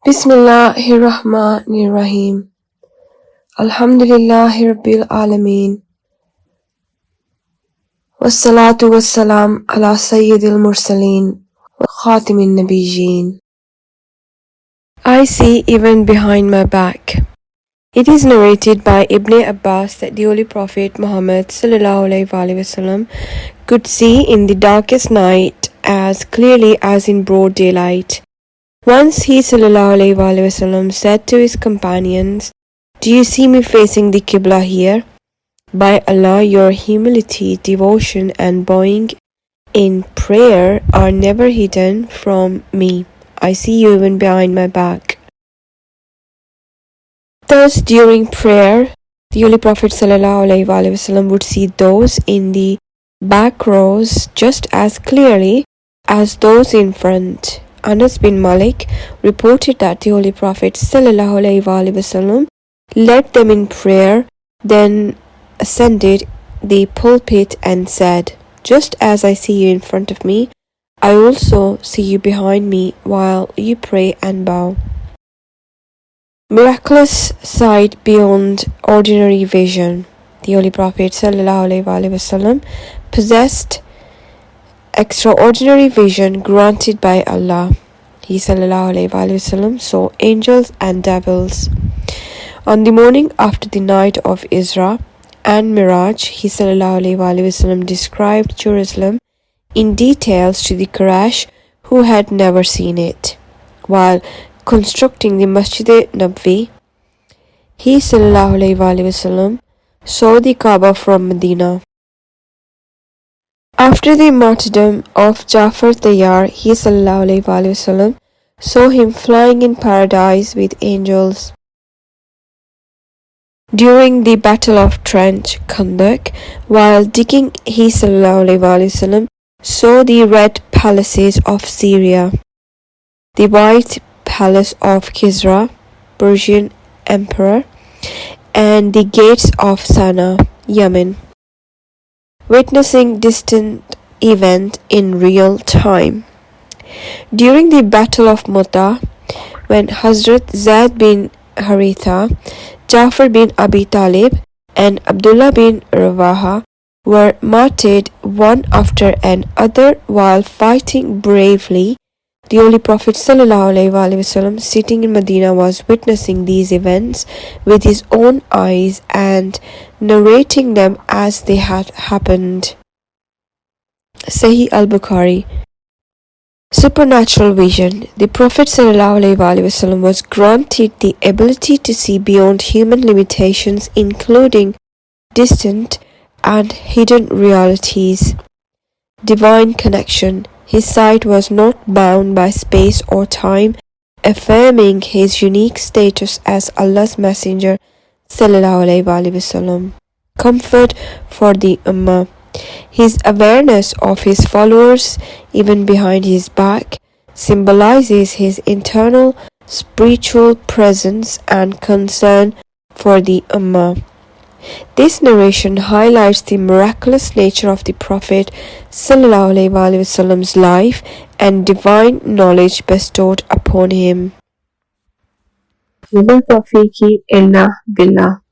Bismillahirrahmanirrahim. Alhamdulillahi Rabbil Alameen. Wassalatu wassalam ala Sayyidil Mursaleen wa Khatimin Nabiyyin. I see even behind my back. It is narrated by Ibn Abbas that the Holy Prophet Muhammad sallallahu alaihi wasallam could see in the darkest night as clearly as in broad daylight. Once he sallallahu alaihi wasallam said to his companions, "Do you see me facing the Qibla here? By Allah, your humility, devotion and bowing in prayer are never hidden from me. I see you even behind my back." Thus, during prayer, the Holy Prophet sallallahu alaihi wasallam would see those in the back rows just as clearly as those in front. Anas bin Malik reported that the Holy Prophet sallallahu alaihi wasallam led them in prayer, then ascended the pulpit and said, "Just as I see you in front of me, I also see you behind me while you pray and bow." Miraculous sight beyond ordinary vision. The Holy Prophet sallallahu alaihi wasallam possessed extraordinary vision granted by Allah. He sallallahu alaihi wasallam saw angels and devils. On the morning after the night of Isra and Miraj, he sallallahu alaihi wasallam described Jerusalem in details to the Quraysh who had never seen it. While constructing the Masjid Nabi, he sallallahu alaihi wasallam saw the Kaaba from Medina. After the martyrdom of Ja'far Tayyar, he sallallahu alaihi wasallam saw him flying in paradise with angels. During the Battle of Trench Khandak, while digging, he sallallahu alaihi wasallam saw the red palaces of Syria, the white palace of Kisra, Persian emperor, and the gates of Sana'a, Yemen, witnessing distant event in real time. During the Battle of Mu'tah, when Hazrat Zaid bin Haritha, Ja'far bin Abi Talib, and Abdullah bin Rawaha were martyred one after another while fighting bravely, the Holy Prophet sallallahu alaihi wasallam sitting in Medina was witnessing these events with his own eyes and narrating them as they had happened. Sahih al-Bukhari. Supernatural vision. The Prophet sallallahu alaihi wasallam was granted the ability to see beyond human limitations, including distant and hidden realities. Divine connection. His sight was not bound by space or time, affirming his unique status as Allah's messenger sallallahu alaihi wasallam. Comfort for the Ummah. His awareness of his followers, even behind his back, symbolizes his internal spiritual presence and concern for the Ummah. This narration highlights the miraculous nature of the Prophet sallallahu alaihi wasallam's life and divine knowledge bestowed upon him. Tawfiqi illa billah.